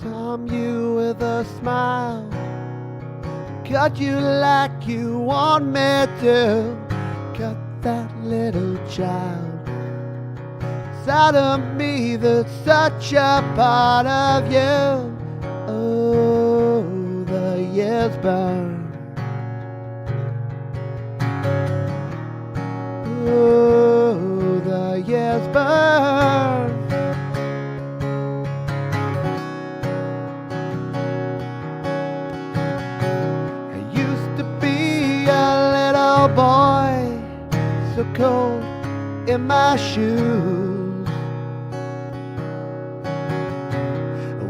Charm you with a smile, cut you like you want me to. Cut that little child inside of me that's such a part of you. Oh, the years burn. Oh, the years burn. I used to be a little boy, so cold in my shoes.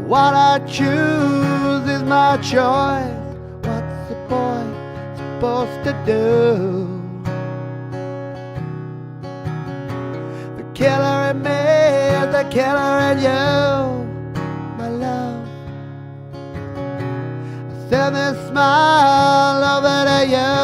What I choose is my choice. What's a boy supposed to do? The killer in me is the killer in you, my love. I send this smile over to you.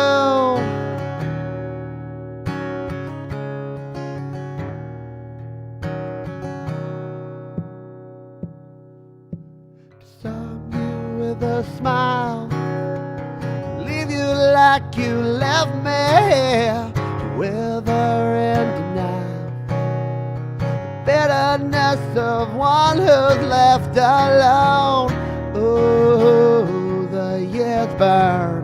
Disarm you with a smile, leave you like you left me, to wither in denial. The bitterness of one who's left alone. Oh, the years burn.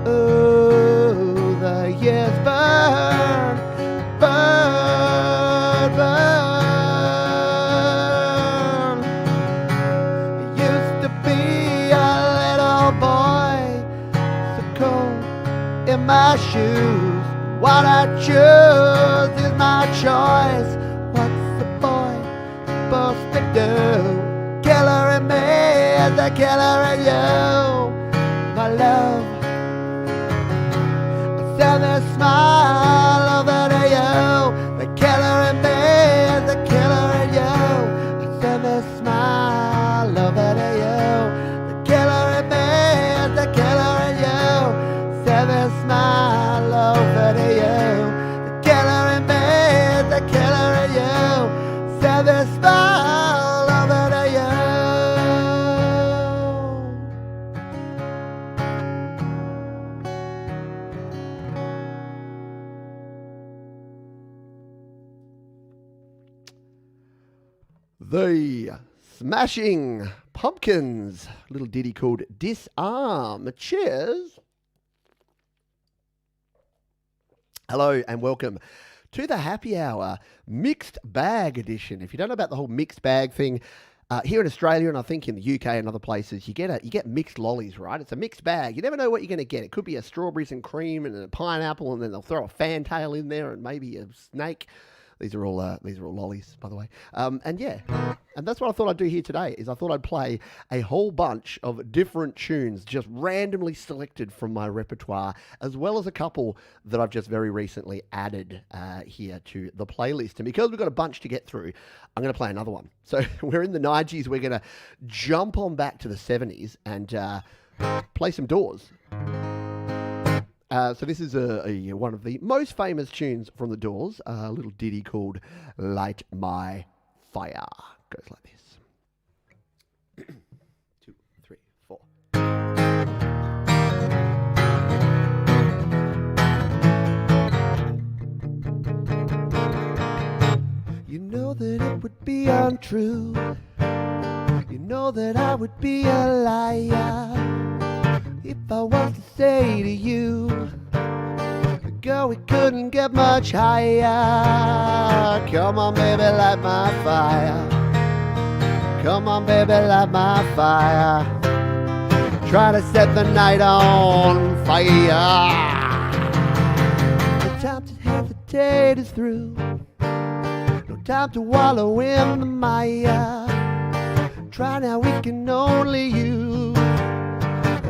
Oh, the years burn, burn, burn. I used to be a little boy, so cold in my shoes. What I choose is my choice. What's the boy supposed to do? Killer in me is the killer in you, my love. I send this smile over to you. The killer in me is the killer in you. I send this smile over to you. The killer in me is the killer in you. Send this smile over to you. The killer in me is the killer in you. Send this smile over to you. The Smashing Pumpkins, little ditty called Disarm. Cheers. Hello and welcome to the Happy Hour Mixed Bag Edition. If you don't know about the whole mixed bag thing, here in Australia and I think in the UK and other places, you get mixed lollies, right? It's a mixed bag. You never know what you're going to get. It could be a strawberries and cream and a pineapple, and then they'll throw a fantail in there and maybe a snake. These are all lollies, by the way. And that's what I thought I'd do here today. Is I thought I'd play a whole bunch of different tunes, just randomly selected from my repertoire, as well as a couple that I've just very recently added here to the playlist. And because we've got a bunch to get through, I'm going to play another one. So we're in the 90s. We're going to jump on back to the 70s and play some Doors. So this is one of the most famous tunes from the Doors, a little ditty called Light My Fire. Goes like this. 2, 3, 4. You know that it would be untrue. You know that I would be a liar if I was to say to you, girl, we couldn't get much higher. Come on, baby, light my fire. Come on, baby, light my fire. Try to set the night on fire. The time to hesitate is through. No time to wallow in the mire. Try now, we can only use.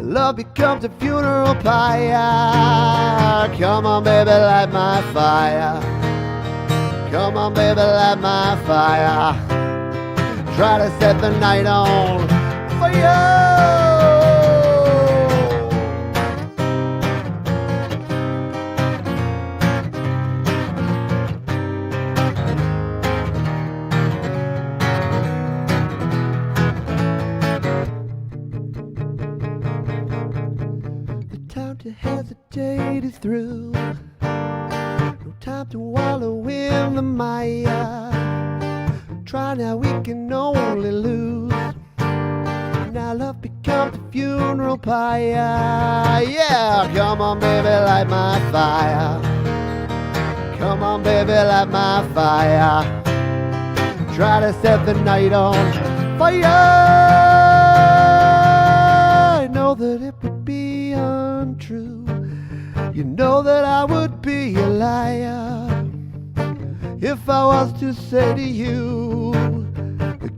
Love becomes a funeral pyre. Come on, baby, light my fire. Come on, baby, light my fire. Try to set the night on fire. is through. No time to wallow in the mire. Try now, we can only lose. Now love becomes a funeral pyre. Yeah, come on baby, light my fire. Come on baby, light my fire. Try to set the night on fire. I know that it would be untrue. You know that I would be a liar if I was to say to you,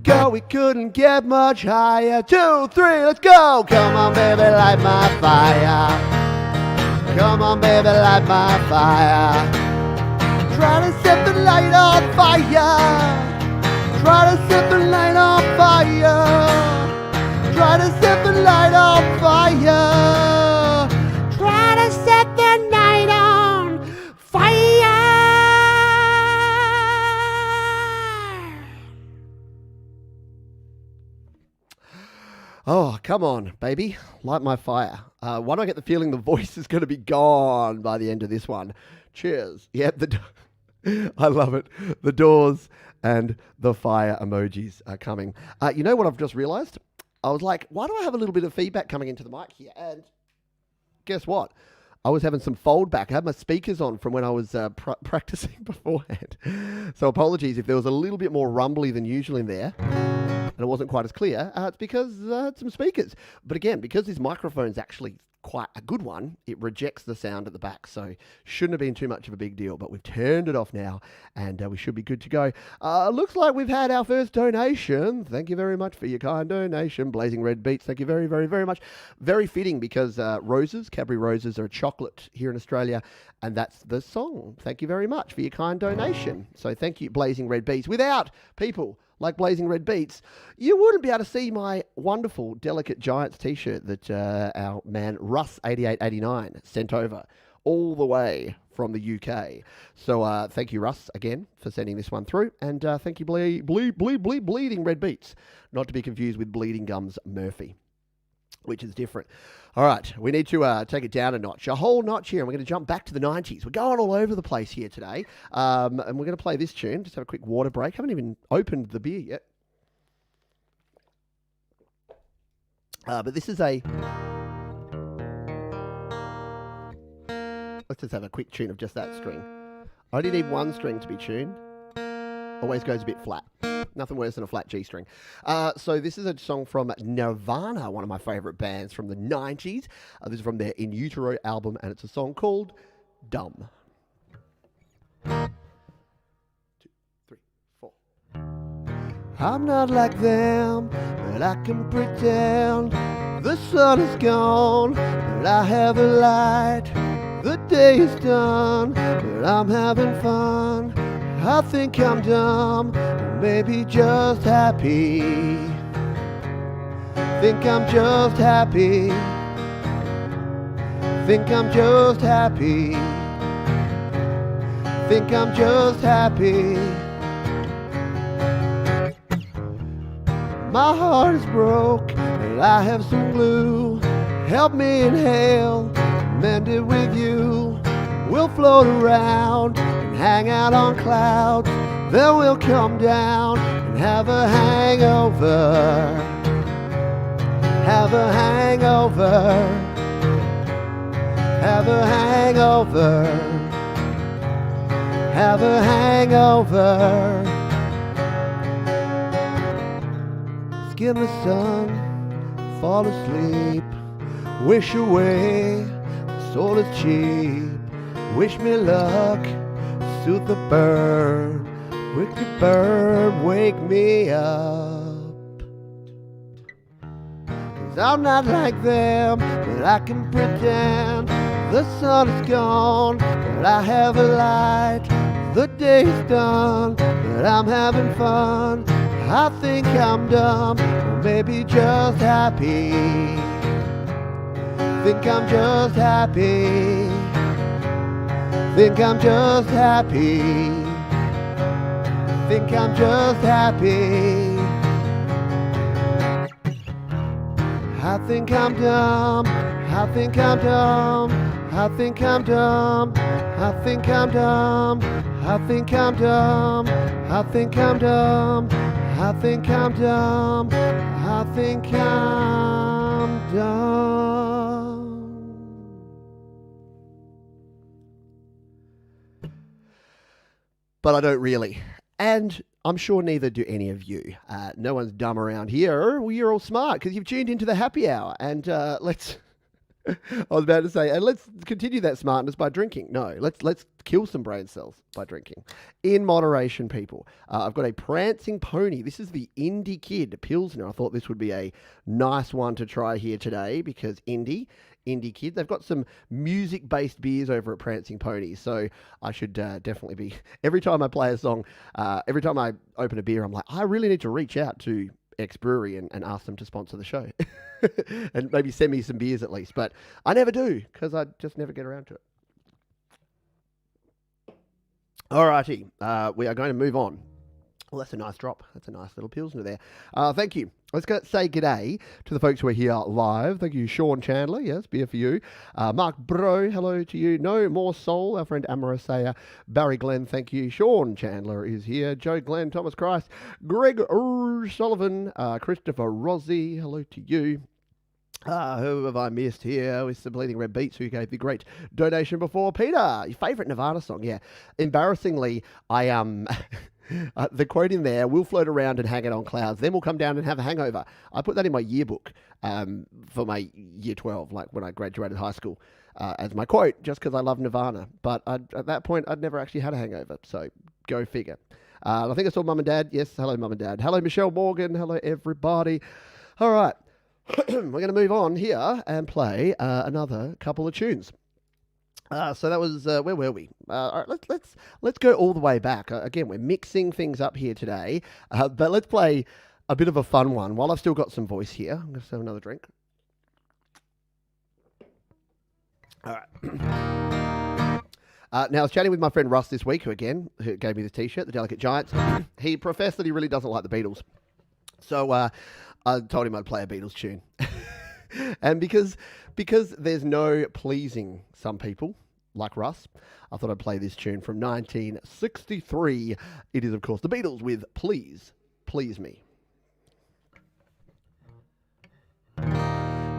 girl, we couldn't get much higher. 2, 3, let's go. Come on baby, light my fire. Come on baby, light my fire. Try to set the light on fire. Try to set the light on fire. Try to set the light on fire. Try to set the night on fire. Oh, come on, baby. Light my fire. Why do I get the feeling the voice is going to be gone by the end of this one? Cheers. Yep, I love it. The doors and the fire emojis are coming. You know what I've just realized? I was like, why do I have a little bit of feedback coming into the mic here? And guess what? I was having some fold back. I had my speakers on from when I was practicing beforehand. So apologies if there was a little bit more rumbly than usual in there and it wasn't quite as clear. It's because I had some speakers. But again, because this microphone's actually quite a good one, it rejects the sound at the back, so shouldn't have been too much of a big deal, but we've turned it off now and we should be good to go. Looks like we've had our first donation. Thank you very much for your kind donation. Blazing Red Beets, thank you very, very, very much. Very fitting because roses, Cadbury roses, are a chocolate here in Australia, and that's the song. Thank you very much for your kind donation. So thank you, Blazing Red Beets. Without people like Blazing Red Beets, you wouldn't be able to see my wonderful Delicate Giants t-shirt that our man Russ8889 sent over all the way from the UK. So thank you, Russ, again, for sending this one through. And thank you, Bleeding Red Beets, not to be confused with Bleeding Gums Murphy, which is different. All right, we need to take it down a notch, a whole notch here, and we're going to jump back to the 90s. We're going all over the place here today, and we're going to play this tune. Just have a quick water break. Haven't even opened the beer yet. But this is a... Let's just have a quick tune of just that string. I only need one string to be tuned. Always goes a bit flat. Nothing worse than a flat G string. So this is a song from Nirvana, one of my favourite bands from the 90s. This is from their In Utero album, and it's a song called Dumb. 2, 3, 4. I'm not like them, but I can pretend. The sun is gone, but I have a light. The day is done, but I'm having fun. I think I'm dumb, or maybe just happy. Think I'm just happy. Think I'm just happy. Think I'm just happy. My heart is broke, and I have some glue. Help me inhale, mend it with you. We'll float around and hang out on clouds. Then we'll come down and have a hangover. Have a hangover. Have a hangover. Have a hangover. Skim the sun, fall asleep. Wish away, soul is cheap. Wish me luck, soothe the burn. Wicked bird, wake me up. 'Cause I'm not like them, but I can pretend. The sun is gone, but I have a light. The day's done, but I'm having fun. I think I'm dumb, or maybe just happy. Think I'm just happy. Think I'm just happy. Think I'm just happy. I think I'm dumb. I think I'm dumb. I think I'm dumb. I think I'm dumb. I think I'm dumb. I think I'm dumb. I think I'm dumb. I think I'm dumb. But I don't really. And I'm sure neither do any of you. No one's dumb around here. Well, you're all smart because you've tuned into the happy hour. And let's... I was about to say, and let's continue that smartness by drinking. No, let's kill some brain cells by drinking. In moderation, people. I've got a prancing pony. This is the Indie Kid Pilsner. I thought this would be a nice one to try here today because Indie Kid. They've got some music-based beers over at Prancing Pony, so I should definitely be... Every time I play a song, every time I open a beer, I'm like, I really need to reach out to X Brewery and ask them to sponsor the show. And maybe send me some beers at least. But I never do, because I just never get around to it. Alrighty, we are going to move on. Well, that's a nice drop. That's a nice little Pilsner there. Thank you. Let's say g'day to the folks who are here live. Thank you, Sean Chandler. Yes, beer for you. Mark Bro, hello to you. No More Soul, our friend Amarasaya. Barry Glenn, thank you. Sean Chandler is here. Joe Glenn, Thomas Christ. Greg Sullivan. Christopher Rossi, hello to you. Who have I missed here? With some Bleeding Red Beats, who gave the great donation before. Peter, your favourite Nirvana song, yeah. Embarrassingly, the quote in there, we'll float around and hang it on clouds, then we'll come down and have a hangover. I put that in my yearbook for my year 12, like when I graduated high school, as my quote, just because I love Nirvana. But at that point, I'd never actually had a hangover, so go figure. I think I saw Mum and Dad. Yes, hello, Mum and Dad. Hello, Michelle Morgan. Hello, everybody. All right. We're going to move on here and play another couple of tunes. So that was where were we? All right, let's go all the way back. Again, we're mixing things up here today, but let's play a bit of a fun one. While I've still got some voice here, I'm going to have another drink. All right. Now, I was chatting with my friend Russ this week, who gave me the T-shirt, the Delicate Giants. He professed that he really doesn't like the Beatles, so I told him I'd play a Beatles tune. And because there's no pleasing some people, like Russ, I thought I'd play this tune from 1963. It is, of course, the Beatles with Please, Please Me.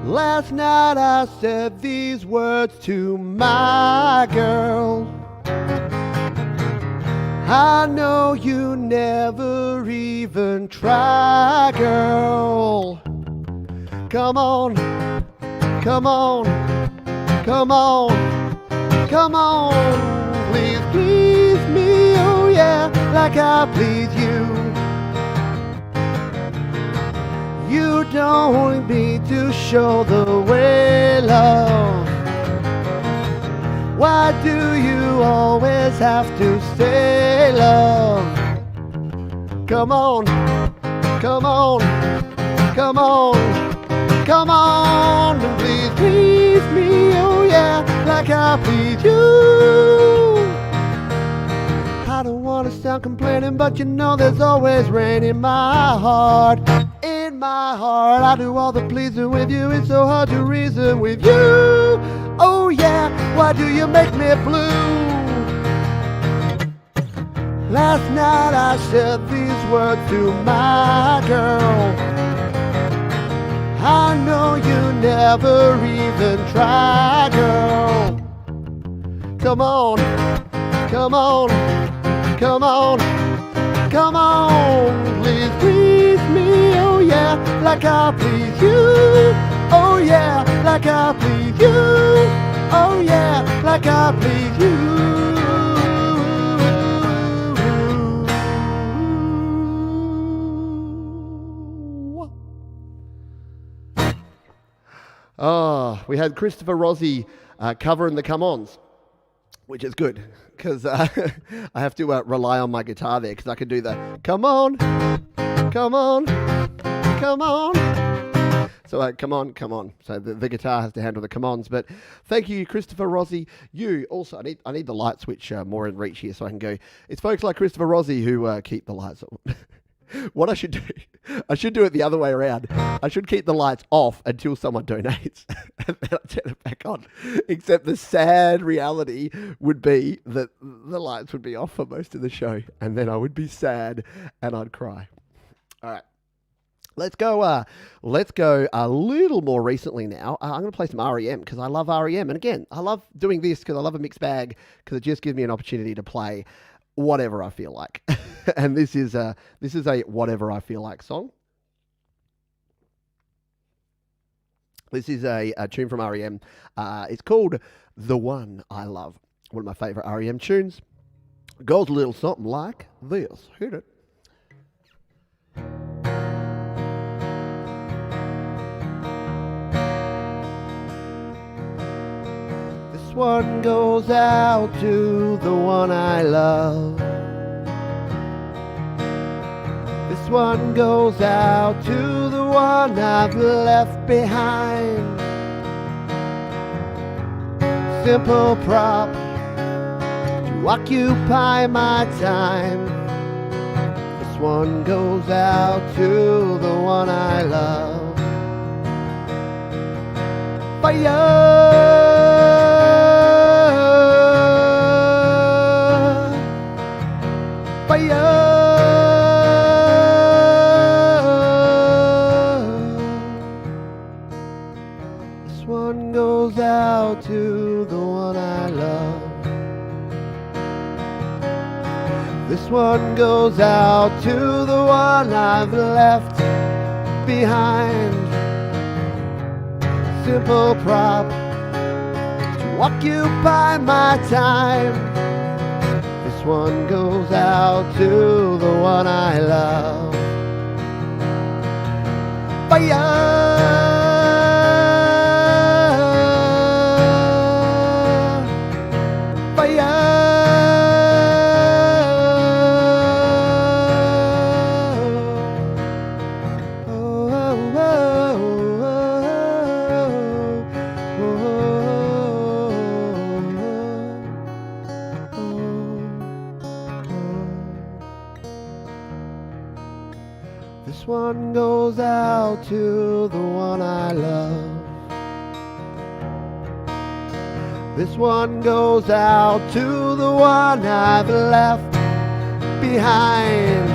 Last night I said these words to my girl. I know you never even try, girl. Come on, come on, come on, come on. Please, please me, oh yeah, like I please you. You don't need to show the way, love. Why do you always have to say love? Come on, come on, come on. Come on, and please, please me, oh yeah, like I please you. I don't want to sound complaining, but you know there's always rain in my heart. In my heart, I do all the pleasing with you, it's so hard to reason with you. Oh yeah, why do you make me blue? Last night I said these words to my girl. I know you never even try, girl. Come on, come on, come on, come on. Please, please me, oh yeah, like I please you. Oh yeah, like I please you. Oh yeah, like I please you. Oh, we had Christopher Rossi covering the come-ons, which is good, because I have to rely on my guitar there, because I can do the come on, come on, come on. So come on, come on. So the guitar has to handle the come-ons. But thank you, Christopher Rossi. You also, I need the light switch more in reach here so I can go. It's folks like Christopher Rossi who keep the lights on. What I should do, I should do it the other way around. I should keep the lights off until someone donates, and then I turn it back on. Except the sad reality would be that the lights would be off for most of the show, and then I would be sad and I'd cry. All right. Let's go a little more recently now. I'm going to play some REM because I love REM. And again, I love doing this because I love a mixed bag because it just gives me an opportunity to play whatever I feel like. And this is a whatever I feel like song. This is a tune from REM. It's called The One I Love. One of my favorite REM tunes. Goes a little something like this. Hit it. This one goes out to the one I love. This one goes out to the one I've left behind. Simple prop to occupy my time. This one goes out to the one I love. Fire! This one goes out to the one I love. This one goes out to the one I've left behind. Simple prop to occupy my time. This one goes out to the one I love. Fire! This one goes out to the one I love. This one goes out to the one I've left behind.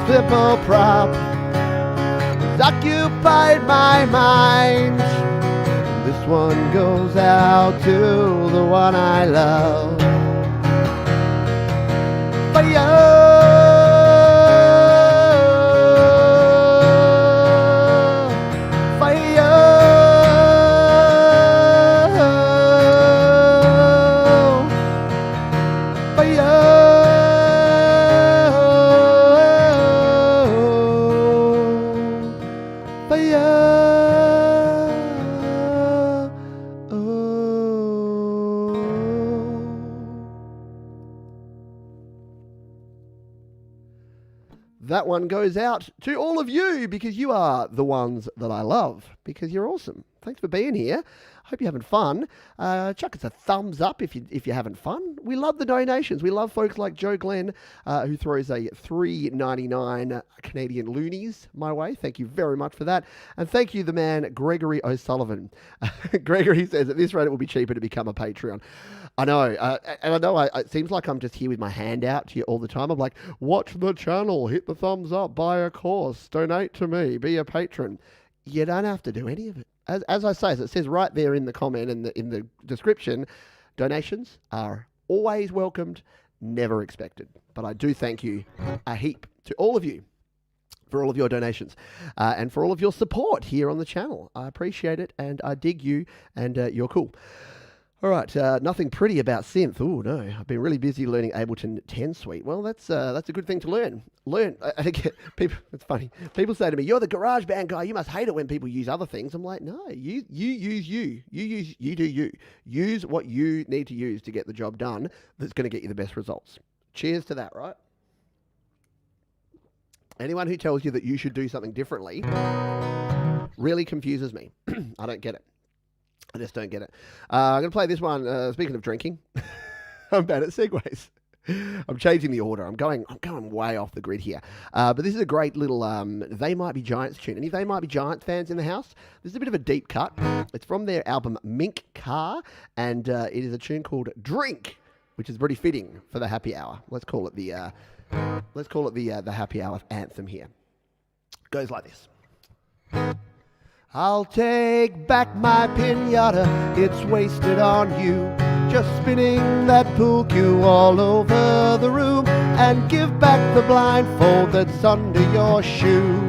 Simple prop has occupied my mind. This one goes out to the one I love. Fire! That one goes out to all of you because you are the ones that I love, because you're awesome. Thanks for being here. Hope you're having fun. Chuck us a thumbs up if you're having fun. We love the donations. We love folks like Joe Glenn, who throws a $3.99 Canadian loonies my way. Thank you very much for that. And thank you, the man, Gregory O'Sullivan. Gregory says, at this rate, it will be cheaper to become a Patreon. I know. And I know it seems like I'm just here with my hand out to you all the time. I'm like, watch the channel, hit the thumbs up, buy a course, donate to me, be a patron. You don't have to do any of it. As I say, as it says right there in the comment and in the description, donations are always welcomed, never expected. But I do thank you a heap to all of you for all of your donations and for all of your support here on the channel. I appreciate it and I dig you and you're cool. All right, nothing pretty about synth. Oh no, I've been really busy learning Ableton 10 Suite. Well, that's a good thing to learn. I think people. It's funny. People say to me, "You're the GarageBand guy. You must hate it when people use other things." I'm like, no, you use you. You do you. Use what you need to use to get the job done. That's going to get you the best results. Cheers to that, right? Anyone who tells you that you should do something differently really confuses me. I don't get it. I just don't get it. I'm going to play this one. Speaking of drinking, I'm bad at segues. I'm changing the order. I'm going way off the grid here. But this is a great little They Might Be Giants tune. Any They Might Be Giants fans in the house? This is a bit of a deep cut. It's from their album Mink Car, and it is a tune called Drink, which is pretty fitting for the happy hour. Let's call it the happy hour anthem here. Goes like this. I'll take back my pinata, it's wasted on you. Just spinning that pool cue all over the room, and give back the blindfold that's under your shoe.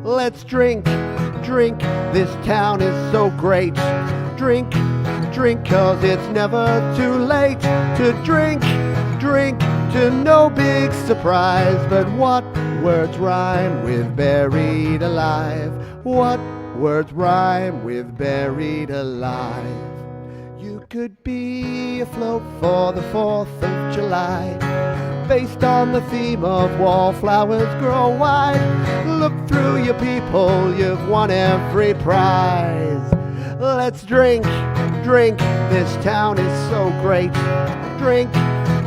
Let's drink, drink, this town is so great. Drink, drink, 'cause it's never too late to drink, drink, to no big surprise. But what words rhyme with buried alive? What words rhyme with buried alive? You could be afloat for the 4th of July, based on the theme of wallflowers grow wide. Look through your people, you've won every prize. Let's drink, drink, this town is so great. Drink,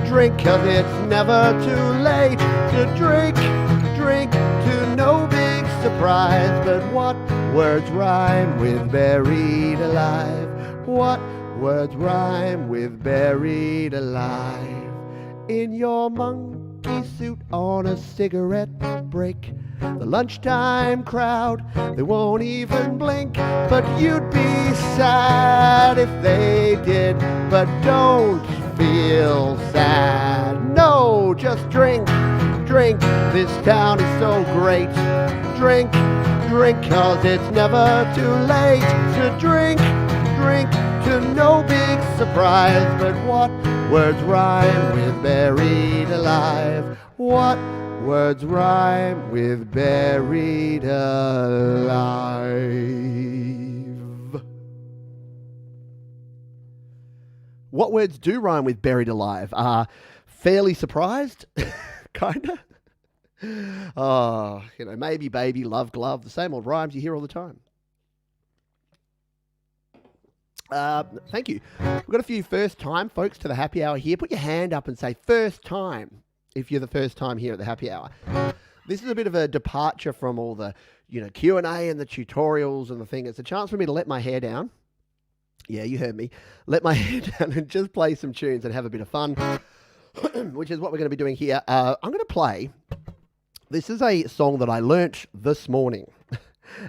drink, 'cause it's never too late to drink, drink, to no big surprise. But what words rhyme with buried alive? What words rhyme with buried alive? In your monkey suit on a cigarette break, the lunchtime crowd, they won't even blink. But you'd be sad if they did. But don't feel sad, no, just drink, drink, this town is so great. Drink, drink, 'cause it's never too late to drink, drink, to no big surprise. But what words rhyme with buried alive? What words rhyme with buried alive? What words do rhyme with buried alive? Fairly surprised, kinda. Oh, maybe, baby, love, glove, the same old rhymes you hear all the time. Thank you. We've got a few first-time folks to the happy hour here. Put your hand up and say first time if you're the first time here at the happy hour. This is a bit of a departure from all the Q&A and the tutorials and the thing. It's a chance for me to let my hair down. Yeah, you heard me. Let my hair down and just play some tunes and have a bit of fun, which is what we're going to be doing here. I'm going to play. This is a song that I learnt this morning.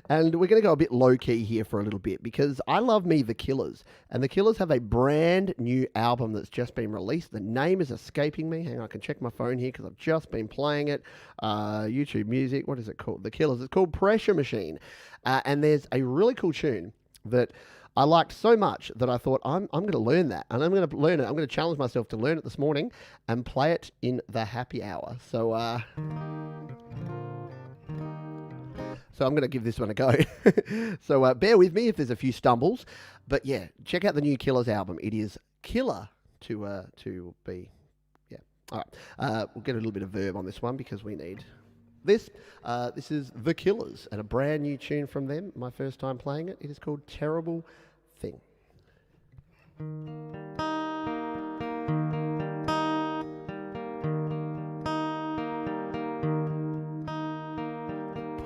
And we're going to go a bit low-key here for a little bit because I love me The Killers. And The Killers have a brand new album that's just been released. The name is escaping me. Hang on, I can check my phone here because I've just been playing it. YouTube Music, what is it called? The Killers. It's called Pressure Machine. And there's a really cool tune that I liked so much that I thought, I'm going to learn that. And I'm going to learn it. I'm going to challenge myself to learn it this morning and play it in the happy hour. So I'm going to give this one a go. So bear with me if there's a few stumbles. But yeah, check out the new Killers album. It is killer to be. Yeah. All right. We'll get a little bit of verb on this one because we need this. This is The Killers and a brand new tune from them. My first time playing it. It is called Terrible Thing.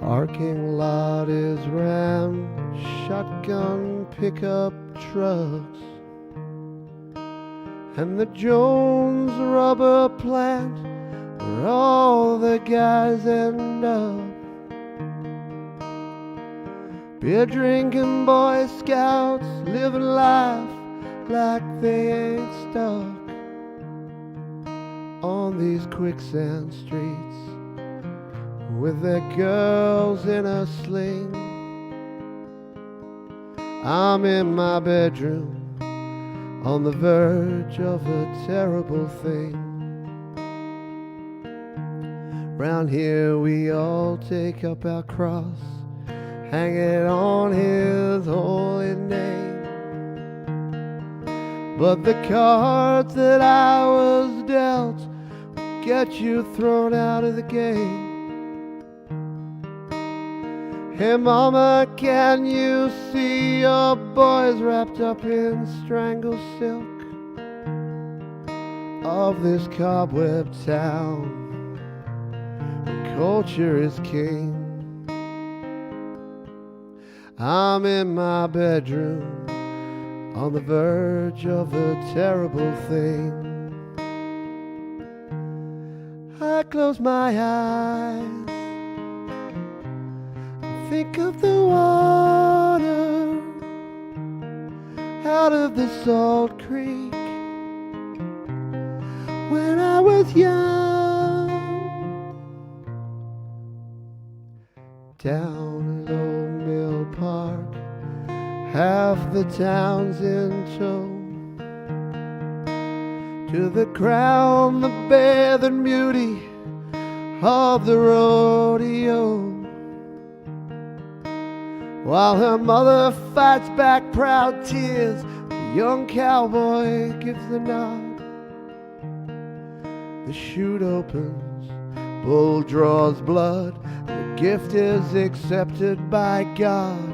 Parking lot is rammed, shotgun pickup trucks, and the Jones rubber plant where all the guys end up. Beer drinking Boy Scouts living life like they ain't stuck on these quicksand streets with their girls in a sling. I'm in my bedroom on the verge of a terrible thing. Round here we all take up our cross, hang it on his holy name. But the cards that I was dealt get you thrown out of the game. Hey mama, can you see your boys wrapped up in strangle silk? of this cobweb town where culture is king. I'm in my bedroom on the verge of a terrible thing. I close my eyes and think of the water out of the salt creek when I was young. Down at Old Mill Park, half the town's in tow. To the crown, the bathe and beauty of the rodeo, while her mother fights back proud tears, the young cowboy gives the nod. The chute opens, bull draws blood, the gift is accepted by God.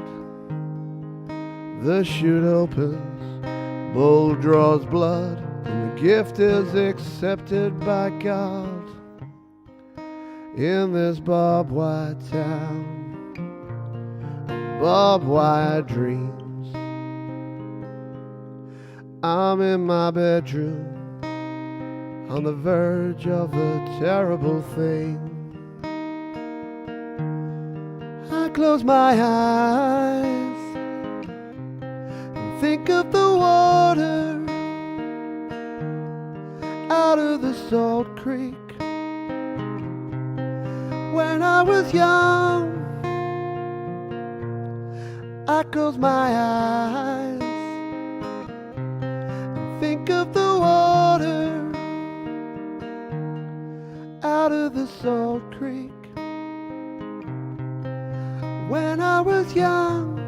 The chute opens, bull draws blood, and the gift is accepted by God. In this barbed wire town, barbed wire dreams, I'm in my bedroom on the verge of a terrible thing. I close my eyes and think of the water out of the salt creek when I was young. I close my eyes and think of the water out of the salt creek when I was young.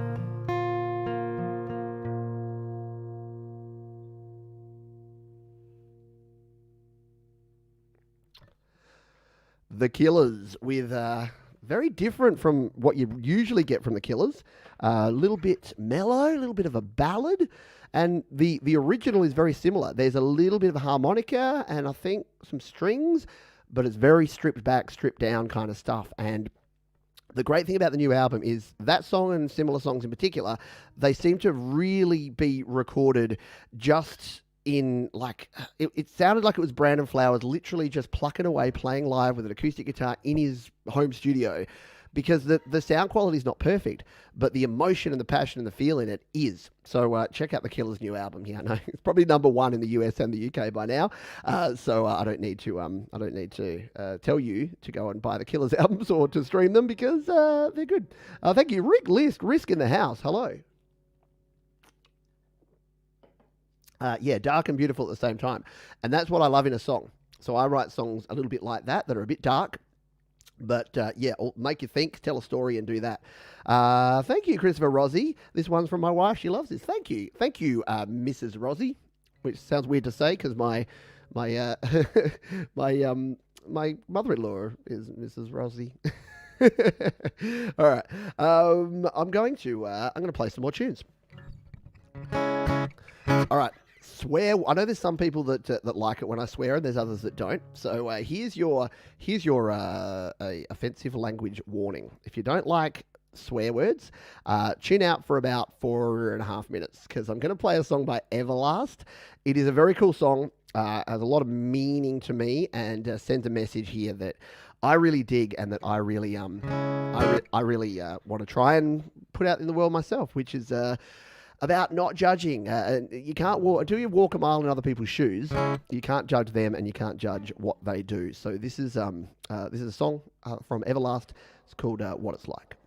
The Killers with very different from what you usually get from the Killers. A little bit mellow, a little bit of a ballad, and the original is very similar. There's a little bit of a harmonica and I think some strings, but it's very stripped back, stripped down kind of stuff. And the great thing about the new album is that song and similar songs in particular, they seem to really be recorded just in like, it sounded like it was Brandon Flowers literally just plucking away, playing live with an acoustic guitar in his home studio, because the sound quality is not perfect, but the emotion and the passion and the feel in it is. So check out the Killers' new album here. I know it's probably #1 in the US and the UK by now, so I don't need to tell you to go and buy the Killers albums or to stream them, because they're good. Thank you, Risk in the house. Hello. Yeah, dark and beautiful at the same time. And that's what I love in a song. So I write songs a little bit like that are a bit dark, but yeah, make you think, tell a story and do that. Thank you, Christopher Rossi. This one's from my wife. She loves this. Thank you, Mrs. Rossi, which sounds weird to say because my my mother-in-law is Mrs. Rossi. All right, I'm going to play some more tunes. All right. Swear. I know there's some people that like it when I swear, and there's others that don't. So here's your offensive language warning. If you don't like swear words, tune out for about 4.5 minutes, because I'm going to play a song by Everlast. It is a very cool song. Has a lot of meaning to me, and sends a message here that I really dig and that I really want to try and put out in the world myself, which is about not judging. You can't walk until you walk a mile in other people's shoes. You can't judge them, and you can't judge what they do. So this is a song from Everlast. It's called "What It's Like."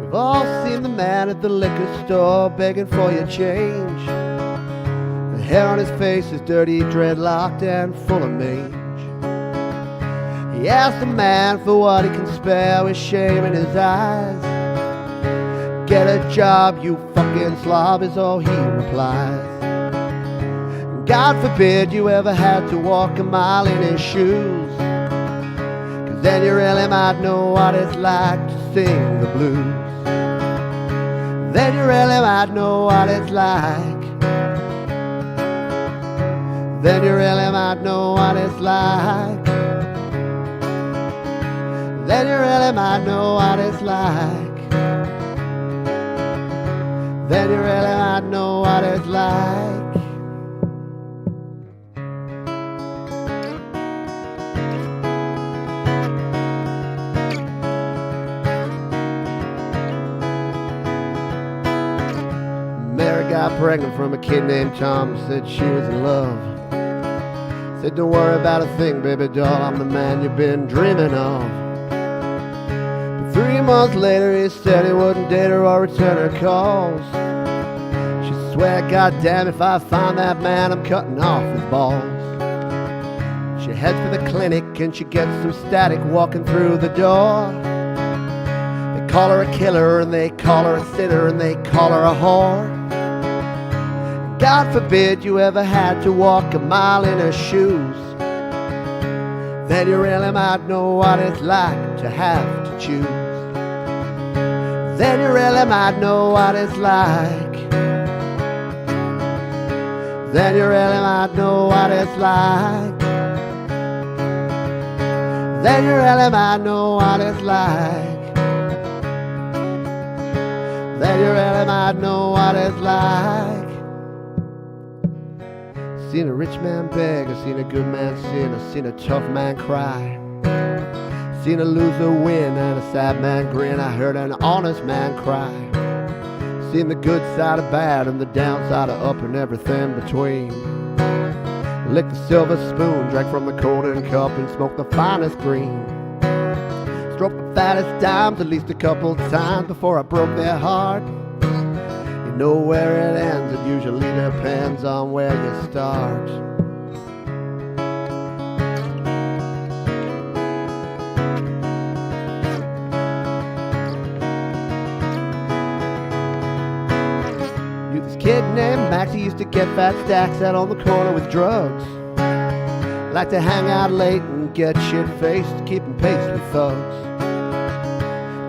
We've all seen the man at the liquor store begging for your change. The hair on his face is dirty, dreadlocked, and full of mange. He asked the man for what he can spare with shame in his eyes. get a job, you fucking slob, is all he replies. God forbid you ever had to walk a mile in his shoes, 'cause then you really might know what it's like to sing the blues. Then you really might know what it's like. Then you really might know what it's like. Then you really might know what it's like. Then you really might know what it's like. Mary got pregnant from a kid named Tom, said she was in love. Said, don't worry about a thing, baby doll, I'm the man you've been dreaming of. But 3 months later he said he wouldn't date her or return her calls. She swear, goddamn, if I find that man, I'm cutting off his balls. She heads for the clinic and she gets some static walking through the door. They call her a killer and they call her a sinner and they call her a whore. God forbid you ever had to walk a mile in her shoes. Then you really might know what it's like to have to choose. Then you really might know what it's like. Then you really might know what it's like. Then you really might know what it's like. Then you really might know what it's like. Seen a rich man beg, I seen a good man sin, I seen a tough man cry. Seen a loser win and a sad man grin, I heard an honest man cry. Seen the good side of bad and the downside of up and everything between. Licked the silver spoon, drank from the golden cup and smoked the finest green. Stroked the fattest dimes at least a couple times before I broke their heart. You know where it ends, it usually depends on where you start. This kid named Max, he used to get fat stacks out on the corner with drugs. Like to hang out late and get shit-faced, keeping pace with thugs.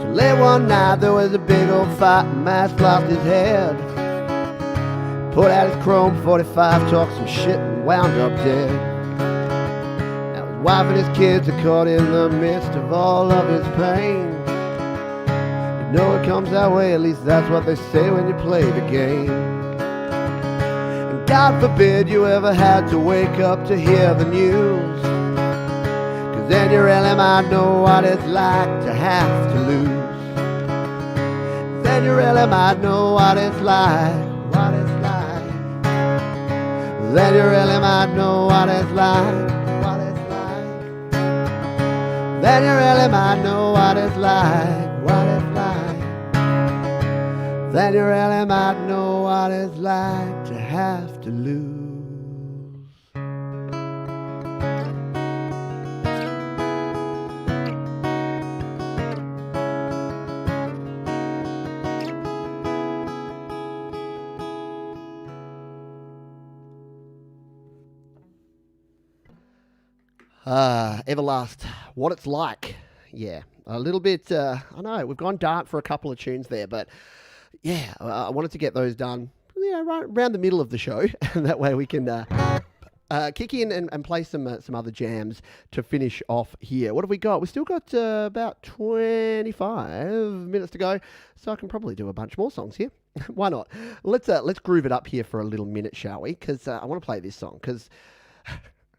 Late one night there was a big old fight and Max lost his head. Put out his chrome 45, talked some shit and wound up dead. Now his wife and his kids are caught in the midst of all of his pain. You know it comes that way, at least that's what they say when you play the game. And God forbid you ever had to wake up to hear the news, 'cause then you really might know what it's like to have to lose. Then you really might know what it's like, what it's like. Then you really might know what it's like, what it's like. Then you really might know what it's like, what it's like. Then you really might know what it's like to have to lose. Everlast, What It's Like. Yeah, a little bit, I know, we've gone dark for a couple of tunes there, but yeah, I wanted to get those done, right around the middle of the show, and that way we can kick in and play some other jams to finish off here. What have we got? We've still got about 25 minutes to go, so I can probably do a bunch more songs here. Why not? Let's groove it up here for a little minute, shall we? Because I want to play this song, because...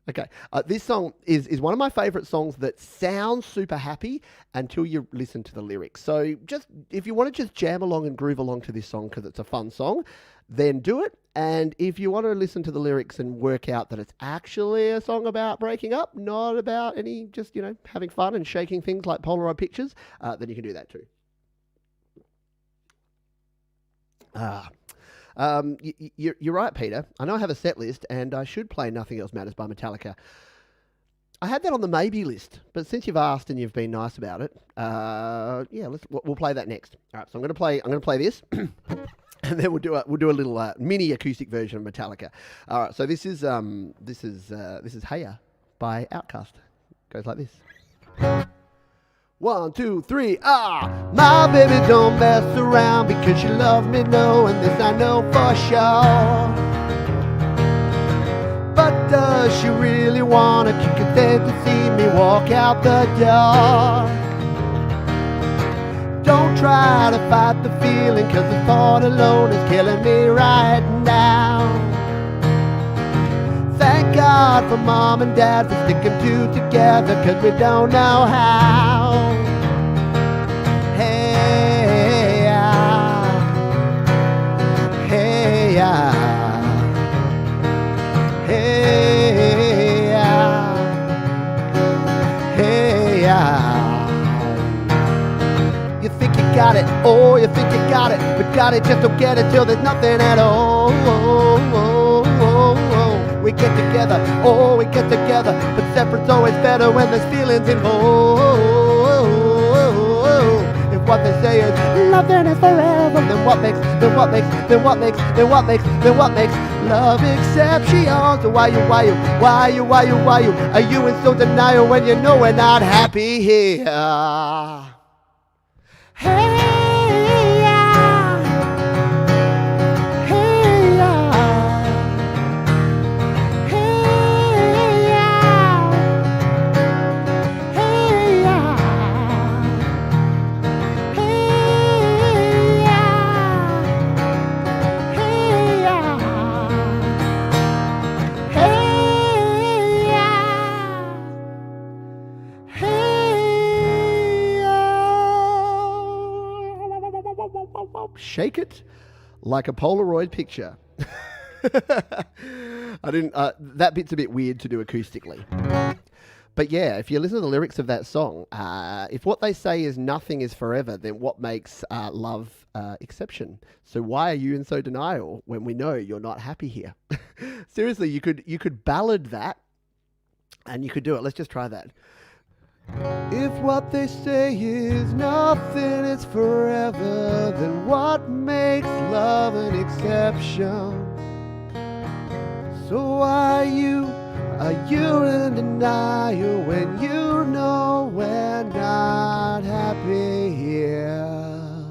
Okay, this song is one of my favourite songs that sounds super happy until you listen to the lyrics. So just if you want to just jam along and groove along to this song because it's a fun song, then do it. And if you want to listen to the lyrics and work out that it's actually a song about breaking up, not about any just, having fun and shaking things like Polaroid pictures, then you can do that too. You're right, Peter. I know I have a set list, and I should play Nothing Else Matters by Metallica. I had that on the maybe list, but since you've asked and you've been nice about it, yeah, we'll play that next. All right, so I'm going to play this, and then we'll do a little mini acoustic version of Metallica. All right, so this is Heya by Outkast. Goes like this. 1, 2, 3, my baby don't mess around because she loves me, no, and this I know for sure. But does she really wanna kick it there to see me walk out the door? Don't try to fight the feeling, cause the thought alone is killing me right now. Thank God for mom and dad for sticking two together, cause we don't know how. Hey, hey, hey, hey, you think you got it, oh, you think you got it, but got it, just don't get it till there's nothing at all. We get together, oh, we get together, but separate's always better when there's feelings involved. If what they say is love then is forever, then what makes love exception? So why you are you in so denial when you know we're not happy here? Hey. Shake it like a Polaroid picture. I didn't. That bit's a bit weird to do acoustically. But yeah, if you listen to the lyrics of that song, if what they say is nothing is forever, then what makes love exception? So why are you in so denial when we know you're not happy here? Seriously, you could ballad that, and you could do it. Let's just try that. If what they say is nothing is forever, then what makes love an exception? So why are you in denial when you know we're not happy here?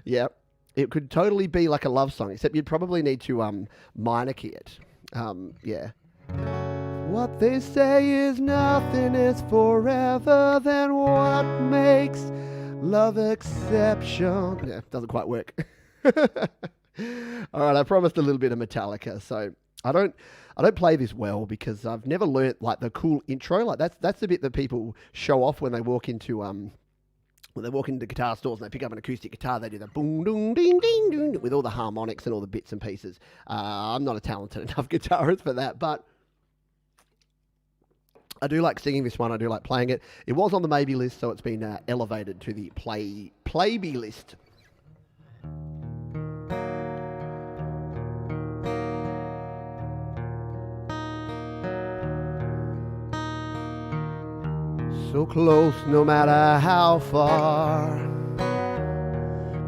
Yep, it could totally be like a love song, except you'd probably need to minor key it. Yeah. What they say is nothing is forever, then what makes love exception? Yeah, doesn't quite work. All right, I promised a little bit of Metallica, so I don't play this well because I've never learnt like the cool intro. Like that's the bit that people show off when they walk into guitar stores and they pick up an acoustic guitar. They do the boom, ding, ding, ding, ding with all the harmonics and all the bits and pieces. I'm not a talented enough guitarist for that, but I do like singing this one. I do like playing it. It was on the maybe list, so it's been elevated to the playbe list. So close, no matter how far.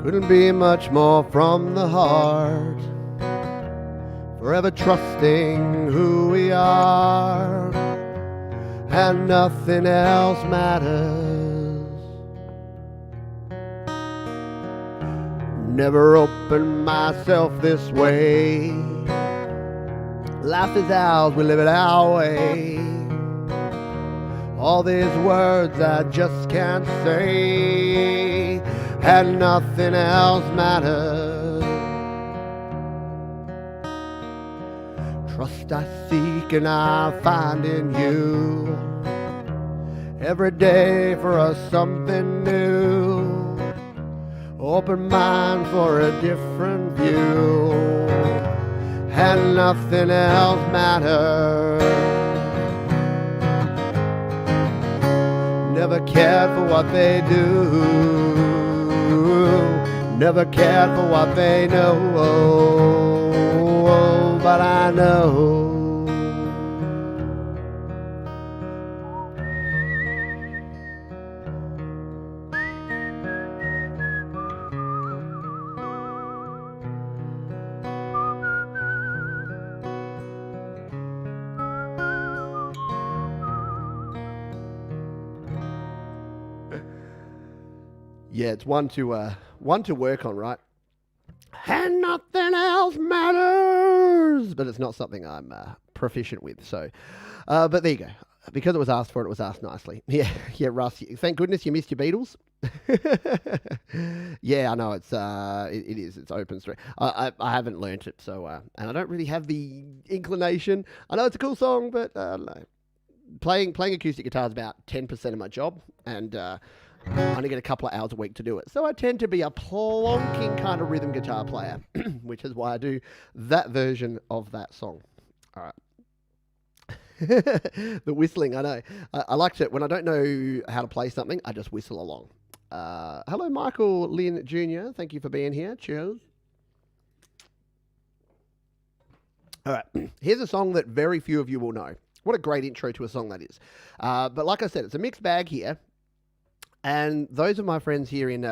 Couldn't be much more from the heart. Forever trusting who we are, and nothing else matters. Never opened myself this way. Life is ours, we live it our way. All these words I just can't say, and nothing else matters. Trust I seek and I find in you. Every day for us something new. Open mind for a different view, and nothing else matters. Never cared for what they do, never cared for what they know, but I know Yeah, it's one to work on, right? And nothing else matters, but it's not something I'm proficient with. So, but there you go. Because it was asked for, it was asked nicely. Yeah, yeah, Russ. Thank goodness you missed your Beatles. Yeah, I know it is. It's open street. I haven't learnt it, so and I don't really have the inclination. I know it's a cool song, but I don't know. Playing acoustic guitar is about 10% of my job, and I only get a couple of hours a week to do it. So I tend to be a plonking kind of rhythm guitar player, which is why I do that version of that song. All right. The whistling, I know. I like it when I don't know how to play something, I just whistle along. Hello, Michael Lynn Jr. Thank you for being here. Cheers. All right. Here's a song that very few of you will know. What a great intro to a song that is. But like I said, it's a mixed bag here. And those of my friends here in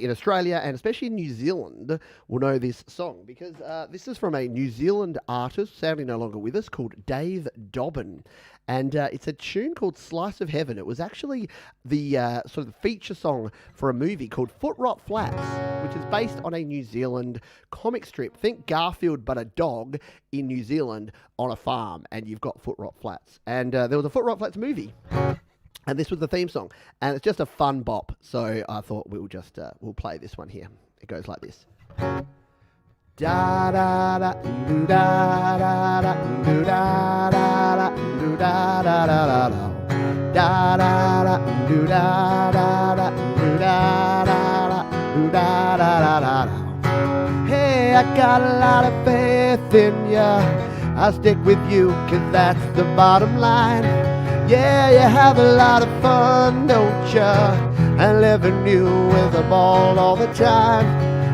Australia and especially in New Zealand will know this song because this is from a New Zealand artist, sadly no longer with us, called Dave Dobbin. And it's a tune called Slice of Heaven. It was actually the sort of the feature song for a movie called Foot Rot Flats, which is based on a New Zealand comic strip. Think Garfield, but a dog in New Zealand on a farm, and you've got Foot Rot Flats. And there was a Foot Rot Flats movie. And this was the theme song, and it's just a fun bop. So I thought we'll play this one here. It goes like this. Da da da do da da da do da da da do da da da da da da do da da da do da da da do da da da da. Hey, I got a lot of faith in ya. I'll stick with you 'cause that's the bottom line. Yeah, you have a lot of fun, don't ya? And living new with a ball all the time.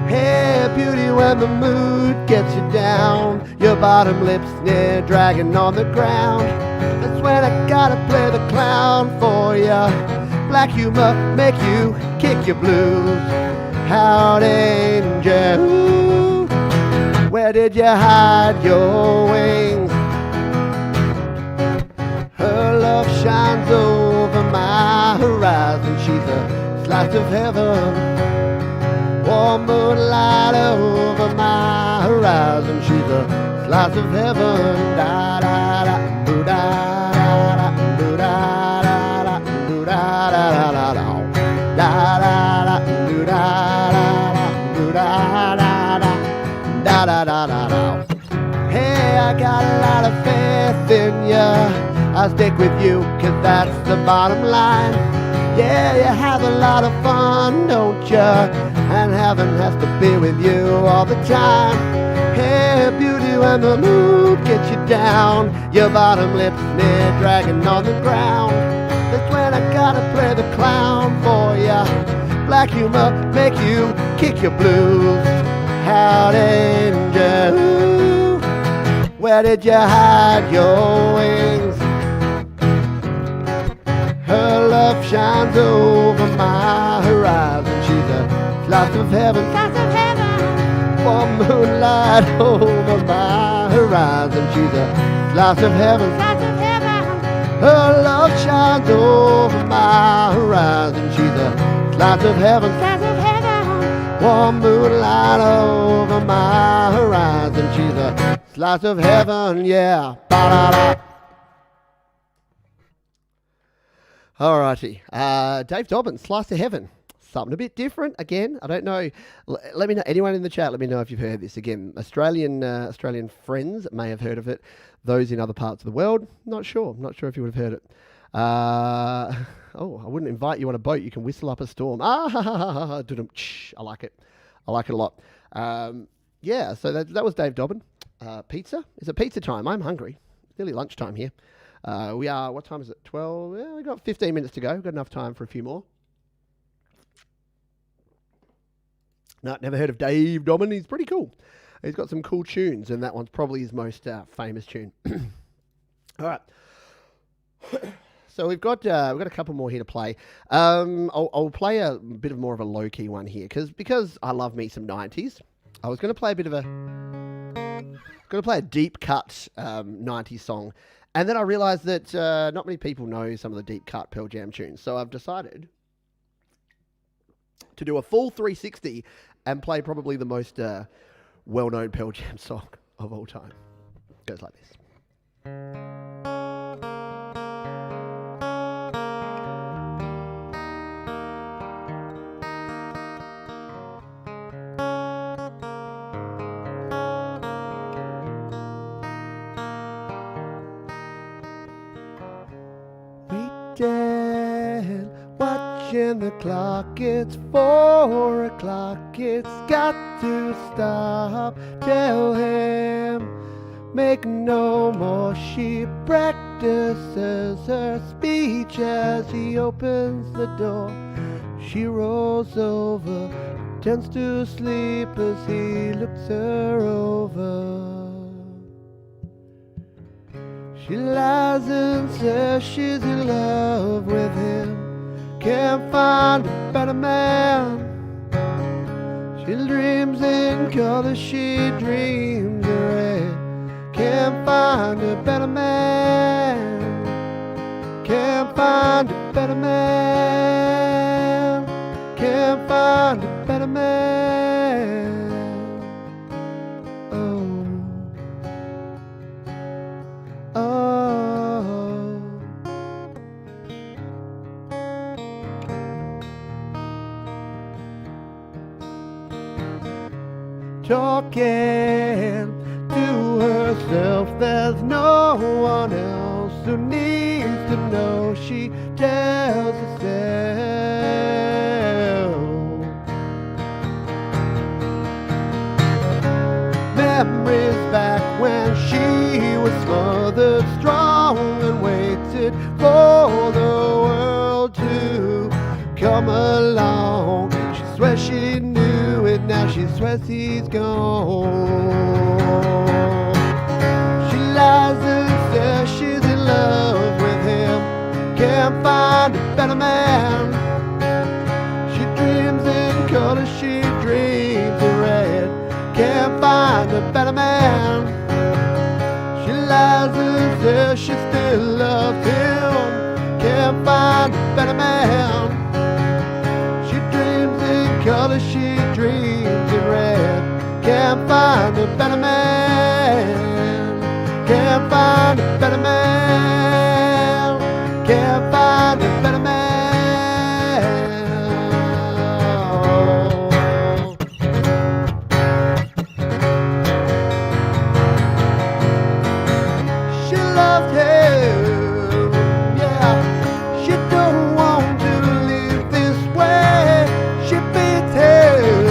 Hey, beauty, when the mood gets you down, your bottom lip's near dragging on the ground. That's when I gotta play the clown for ya. Black humor make you kick your blues. Howdy, angel, where did you hide your wings? Her love shines over my horizon. She's a slice of heaven. Warm moonlight over my horizon. She's a slice of heaven. Da da da do da da da do da da da do da da da da da da da do da da da do da da da da da da da. Hey, I got a lot of faith in ya. I'll stick with you 'cause that's the bottom line. Yeah, you have a lot of fun, don't ya? And heaven has to be with you all the time. Hey, beauty, when the mood gets you down, your bottom lip's near dragging on the ground. That's when I gotta play the clown for ya. Black humor make you kick your blues. Howdy, angel, where did you hide your wings? Her love shines over my horizon. She's a slice of heaven, slice of heaven. Warm moonlight over my horizon. She's a slice of heaven, slice of heaven. Her love shines over my horizon. She's a slice of heaven, slice of heaven. Warm moonlight over my horizon. She's a slice of heaven, yeah. Ba-da-da. Alrighty, Dave Dobbin, Slice of Heaven. Something a bit different. Again, I don't know. Let me know. Anyone in the chat, let me know if you've heard this. Again, Australian friends may have heard of it. Those in other parts of the world, not sure. Not sure if you would have heard it. I wouldn't invite you on a boat. You can whistle up a storm. I like it. I like it a lot. Yeah, so that was Dave Dobbin. Pizza? Is it pizza time? I'm hungry. It's nearly lunchtime here. We are, what time is it? 12? Yeah, we've got 15 minutes to go. We've got enough time for a few more. No, never heard of Dave Dobbin. He's pretty cool. He's got some cool tunes, and that one's probably his most famous tune. All right. So we've got a couple more here to play. I'll play a bit of more of a low-key one here, because I love me some 90s. I was going to play a deep cut 90s song. And then I realised that not many people know some of the deep cut Pearl Jam tunes. So I've decided to do a full 360 and play probably the most well-known Pearl Jam song of all time. It goes like this. Waiting, watching the clock, it's 4 o'clock, it's got to stop. Tell him, make no more. She practices her speech as he opens the door. She rolls over, tends to sleep as he looks her over. She lies and says she's in love with him, can't find a better man. She dreams in color, she dreams in red, can't find a better man. Can't find a better man. Can't find a better man. Talking to herself, there's no one else who needs to know. She tells herself memories back when she was smothered, strong, and waited for the world to come along. She swears she knew it, now she swears he's gone. She lies and says she's in love with him, can't find a better man. She dreams in color, she dreams in red, can't find a better man. She lies and says she still loves him, can't find a better man. She dreams in color, she dreams in red, can't find a better man. Can't find a better man. Can't find a better man. She loved him, yeah. She don't want to live this way. She beats him,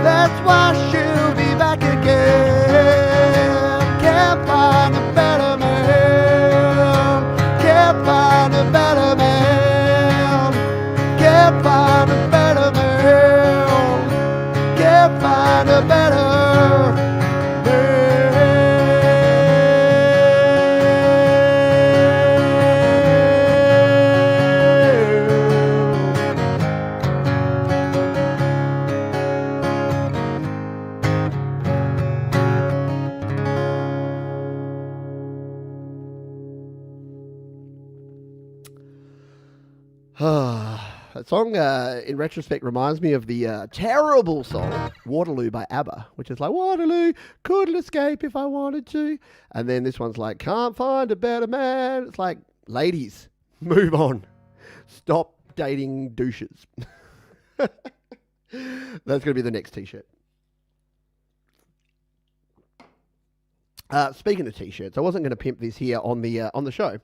that's why she'll be back again. Can't find a better man. Can't find a better man. Can't find a better man. Can't find a better man. That song, in retrospect, reminds me of the terrible song Waterloo by ABBA, which is like, Waterloo, couldn't escape if I wanted to. And then this one's like, can't find a better man. It's like, ladies, move on. Stop dating douches. That's going to be the next t-shirt. Speaking of t-shirts, I wasn't going to pimp this here on the show,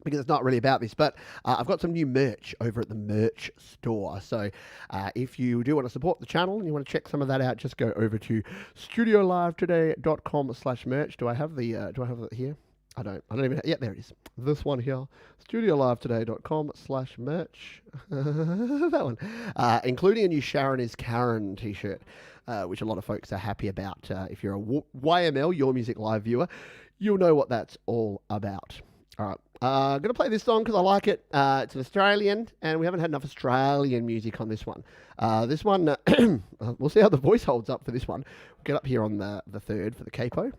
because it's not really about this, but I've got some new merch over at the merch store. So if you do want to support the channel and you want to check some of that out, just go over to studiolivetoday.com/merch. Do I have it here? I don't even, yeah, there it is. This one here, studiolivetoday.com/merch. That one. Including a new Sharon is Karen t-shirt, which a lot of folks are happy about. If you're a YML, Your Music Live viewer, you'll know what that's all about. All right. I'm going to play this song because I like it. It's an Australian, and we haven't had enough Australian music on this one. This one, we'll see how the voice holds up for this one. We'll get up here on the third for the capo.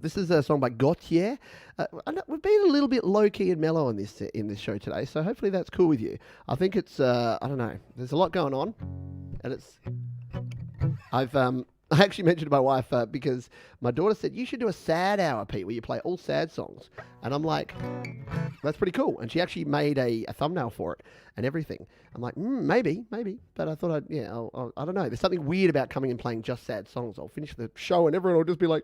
This is a song by Gautier. I know we've been a little bit low key and mellow in this show today, so hopefully that's cool with you. I think it's I don't know. There's a lot going on, and I actually mentioned to my wife because my daughter said you should do a sad hour, Pete, where you play all sad songs, and I'm like, that's pretty cool. And she actually made a thumbnail for it and everything. I'm like, maybe, but I thought I don't know. There's something weird about coming and playing just sad songs. I'll finish the show and everyone will just be like,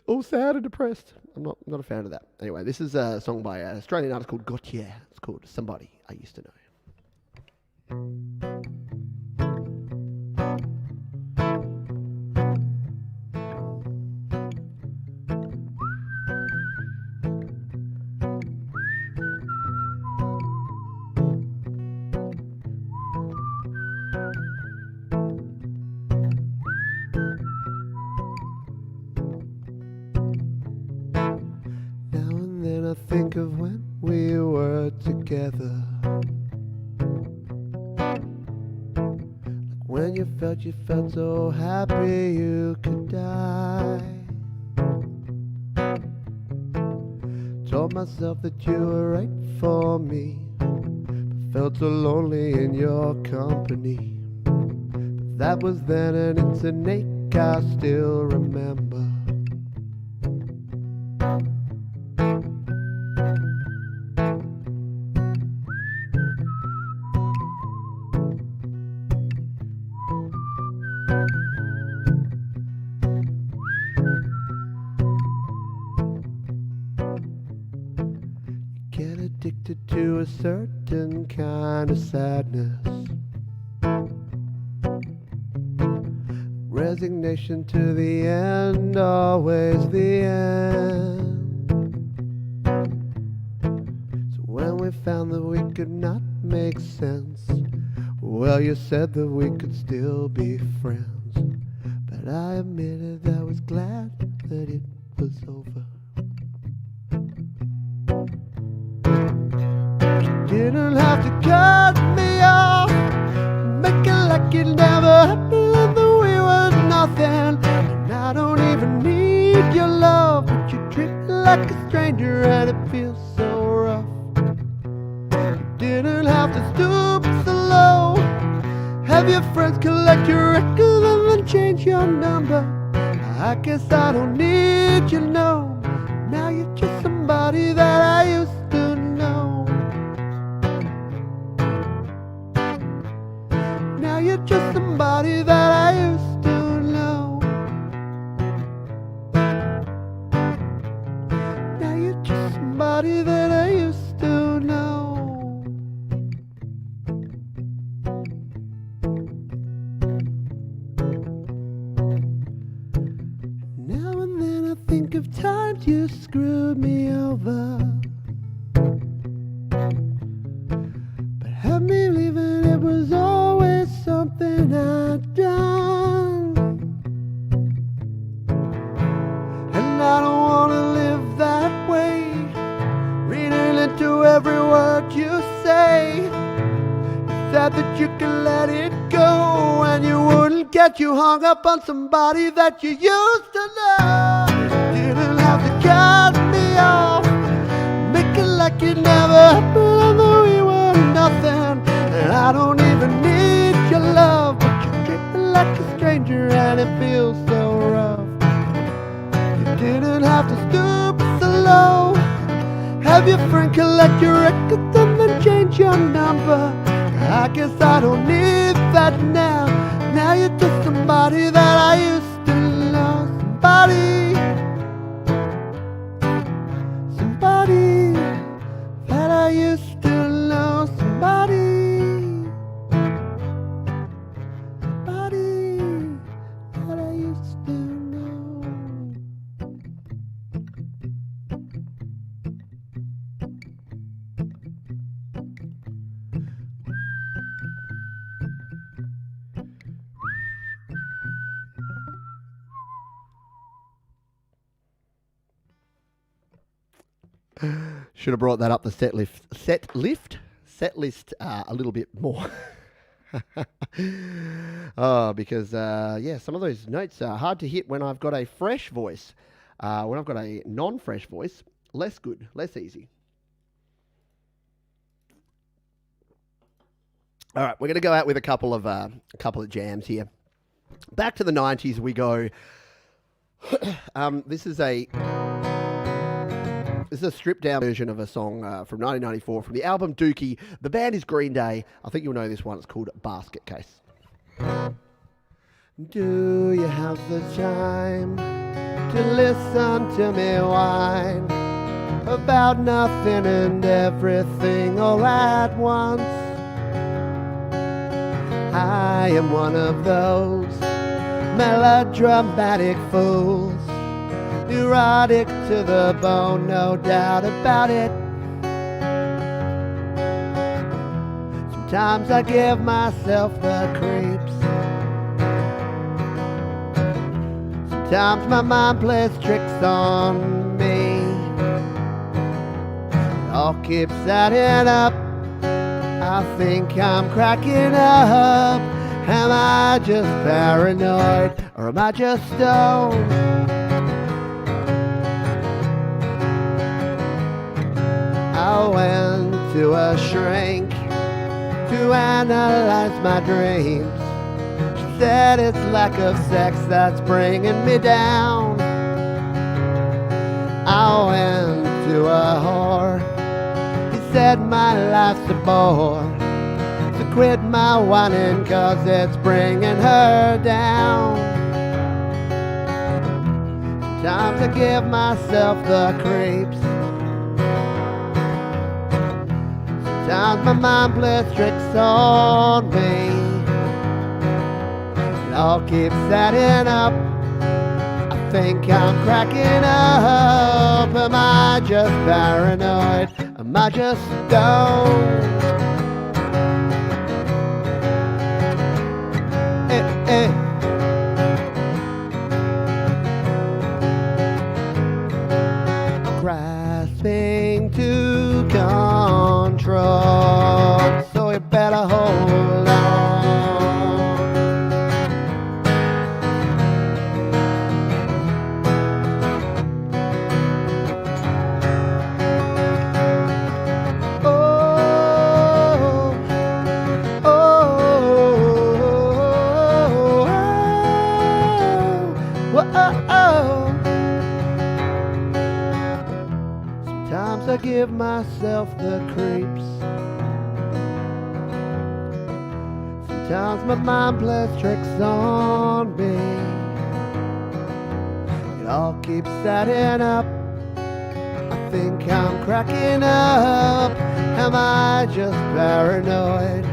all sad and depressed. I'm not a fan of that. Anyway, this is a song by an Australian artist called Gautier. It's called Somebody I Used to Know. Think of when we were together, like when you felt so happy you could die. Told myself that you were right for me, but felt so lonely in your company. But that was then, and it's an ache I still remember. Get addicted to a certain kind of sadness, resignation to the end, always the end. So when we found that we could not make sense, well, you said that we could still be friends. But I admitted I was glad that it was over. Didn't have to cut me off, make it like it never happened, and that we were nothing. And I don't even need your love, but you treat me like a stranger, and it feels so rough. You didn't have to stoop so low, have your friends collect your records and then change your number. I guess I don't need you, no. Now you're just somebody that I used to know. Now you're just somebody that I used to know. Now you're just somebody that I used to know. Now and then I think of times you screwed me over, but had me leaving, it was always something I'd done. And I don't want to live that way, reading into every word you say. You said that you could let it go, and you wouldn't get you hung up on somebody that you used to know. You didn't have to cut me off, make it like it never happened, and that we were nothing. And I don't even need your love, but you treat me like a stranger, and it feels so rough. You didn't have to stoop so low, have your friend collect your records and then change your number. I guess I don't need that now. Now you're just somebody that I used to love. Somebody that I used to know. Somebody that I used to know. Should have brought that up the set list a little bit more. Because some of those notes are hard to hit when I've got a fresh voice. When I've got a non-fresh voice, less good, less easy. All right, we're going to go out with a couple of jams here. Back to the 90s we go. This is a stripped-down version of a song from 1994 from the album Dookie. The band is Green Day. I think you'll know this one. It's called Basket Case. Do you have the time to listen to me whine about nothing and everything all at once? I am one of those melodramatic fools, neurotic to the bone, no doubt about it. Sometimes I give myself the creeps. Sometimes my mind plays tricks on me. It all keeps adding up. I think I'm cracking up. Am I just paranoid, or am I just stoned? I went to a shrink to analyze my dreams. She said it's lack of sex that's bringing me down. I went to a whore. He said my life's a bore. So quit my whining, 'cause it's bringing her down. Sometimes I give myself the creeps. Sometimes my mind plays tricks on me. It all keeps adding up. I think I'm cracking up. Am I just paranoid? Am I just stoned? Grasping to control, so you better hold on. Sometimes I give myself the creeps. Sometimes my mind plays tricks on me. It all keeps adding up. I think I'm cracking up. Am I just paranoid?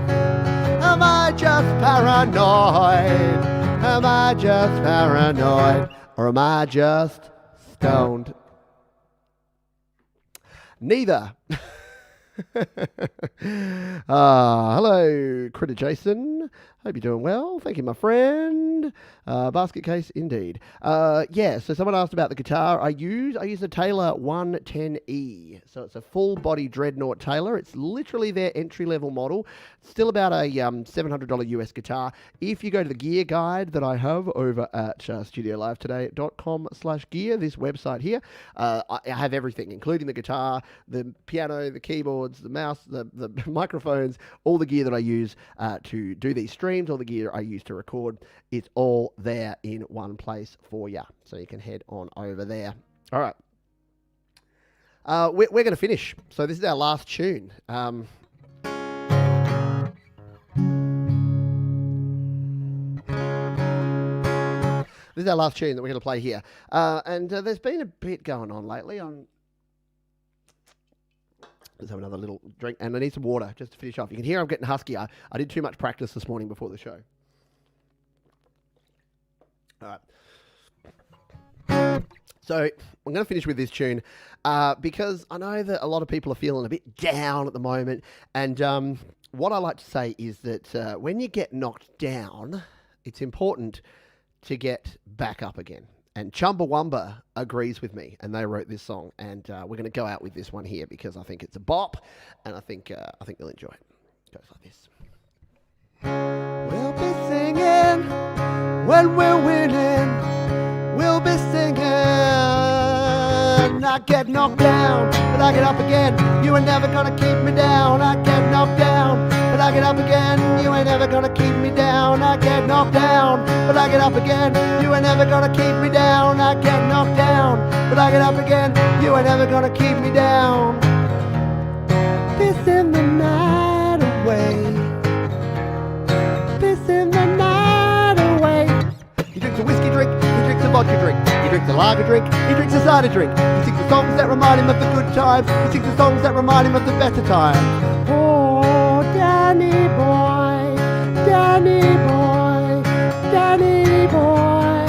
Am I just paranoid? Am I just paranoid? Or am I just stoned? Neither. Hello, Critter Jason. Hope you're doing well. Thank you, my friend. Basket case, indeed. So someone asked about the guitar I use. I use the Taylor 110E. So it's a full-body Dreadnought Taylor. It's literally their entry-level model. Still about a $700 US guitar. If you go to the gear guide that I have over at studiolivetoday.com/gear, this website here, I have everything, including the guitar, the piano, the keyboards, the mouse, the microphones, all the gear that I use to do these streams, all the gear I use to record. It's all there in one place for you. So you can head on over there. All right. We're going to finish. So this is our last tune. This is our last tune that we're going to play here. And there's been a bit going on lately. Let's have another little drink. And I need some water just to finish off. You can hear I'm getting husky. I did too much practice this morning before the show. All right. So I'm going to finish with this tune because I know that a lot of people are feeling a bit down at the moment. And what I like to say is that when you get knocked down, it's important to get back up again. And Chumbawamba agrees with me, and they wrote this song. And we're going to go out with this one here because I think it's a bop, and I think you'll enjoy it. It goes like this. We'll be singing when we're winning. We'll be singing I get knocked down, but I get up again. You ain't never gonna keep me down. I get knocked down, but I get up again. You ain't never gonna keep me down. I get knocked down, but I get up again. You ain't never gonna keep me down. I get knocked down, but I get up again. You ain't never gonna keep me down. Pissing the night away. Pissing the night away. He drinks a whiskey drink, he drinks a vodka drink, he drinks a lager drink, he drinks a cider drink. He sings the songs that remind him of the good times, he sings the songs that remind him of the better times. Oh, Danny boy, Danny boy, Danny boy.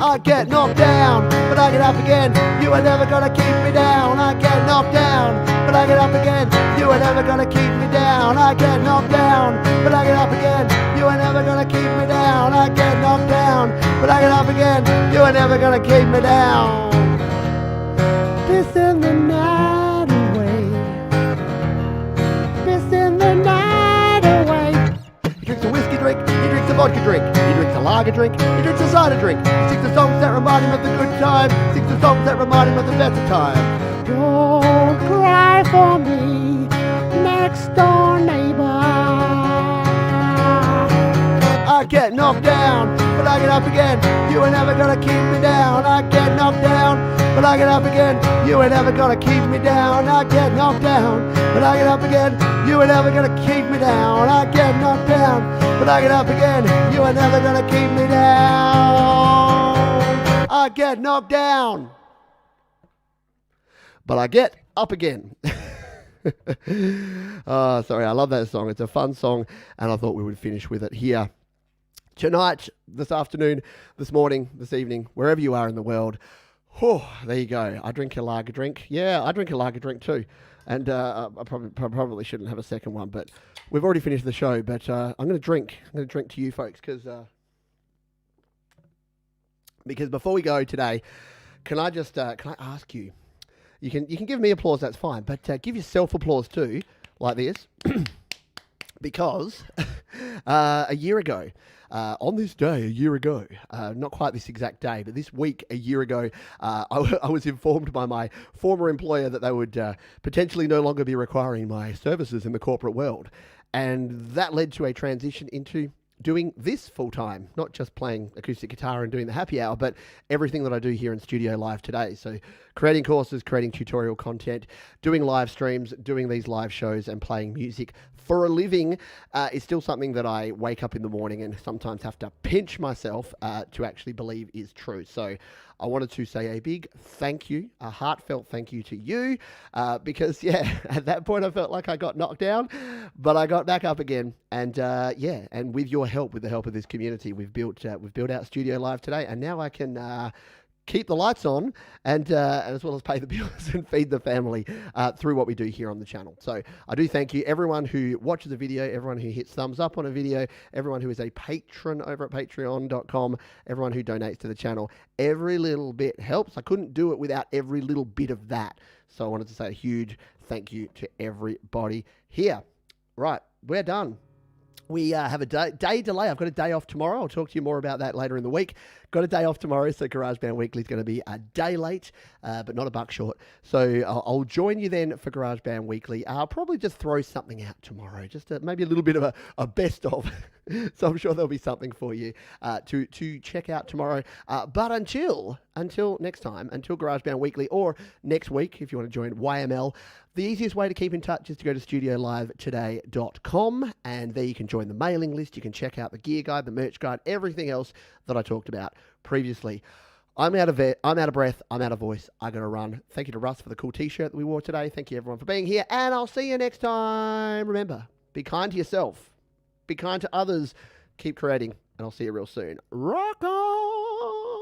I get knocked down, but I get up again. You are never gonna keep me down. I get knocked down, but I get up again. You are never gonna keep me down. I get knocked down, but I get up again. You are never gonna keep me down. I get knocked down, but I get up again. You are never gonna keep me down. Pissing the night away. Pissing the night away. He drinks a whiskey drink, he drinks a vodka drink, he drinks a lager drink, he drinks a cider drink. He sings the songs that remind him of the good time, he sings the songs that remind him of the better time. Don't cry for me, next door neighbor. I get knocked down, but I get up again. You ain't never gonna keep me down. I get knocked down, but I get up again. You ain't never gonna keep me down. I get knocked down, but I get up again. You ain't never gonna keep me down. I get knocked down, but I get up again. You ain't never gonna keep me down. I get knocked down, but I get up again. Sorry, I love that song. It's a fun song, and I thought we would finish with it here. Tonight, this afternoon, this morning, this evening, wherever you are in the world. Oh, there you go. I drink a lager drink. Yeah, I drink a lager drink too. And I probably shouldn't have a second one, but we've already finished the show. But I'm going to drink. I'm going to drink to you folks because before we go today, can I ask you? You can give me applause. That's fine, but give yourself applause too, like this, because a year ago. On this day, a year ago, not quite this exact day, but this week, a year ago, I was informed by my former employer that they would potentially no longer be requiring my services in the corporate world. And that led to a transition into doing this full time, not just playing acoustic guitar and doing the happy hour, but everything that I do here in Studio Live today. So creating courses, creating tutorial content, doing live streams, doing these live shows and playing music for a living is still something that I wake up in the morning and sometimes have to pinch myself to actually believe is true. So I wanted to say a big thank you, a heartfelt thank you to you, because at that point I felt like I got knocked down, but I got back up again, and and with your help, with the help of this community, we've built out Studio Live today, and now I can keep the lights on and as well as pay the bills and feed the family through what we do here on the channel. So I do thank you, everyone who watches a video, everyone who hits thumbs up on a video, everyone who is a patron over at patreon.com, everyone who donates to the channel. Every little bit helps. I couldn't do it without every little bit of that. So I wanted to say a huge thank you to everybody here. Right, we're done. We have a day delay. I've got a day off tomorrow. I'll talk to you more about that later in the week. Got a day off tomorrow, so GarageBand Weekly is going to be a day late, but not a buck short. So I'll join you then for GarageBand Weekly. I'll probably just throw something out tomorrow, just maybe a little bit of a best of. So I'm sure there'll be something for you to check out tomorrow. But until next time, until GarageBand Weekly, or next week, if you want to join YML, the easiest way to keep in touch is to go to studiolivetoday.com, and there you can join the mailing list. You can check out the gear guide, the merch guide, everything else that I talked about previously. I'm out of breath, I'm out of voice, I gotta run. Thank you to Russ for the cool t-shirt that we wore today. Thank you everyone for being here, and I'll see you next time. Remember, be kind to yourself, be kind to others, keep creating, and I'll see you real soon. Rock on!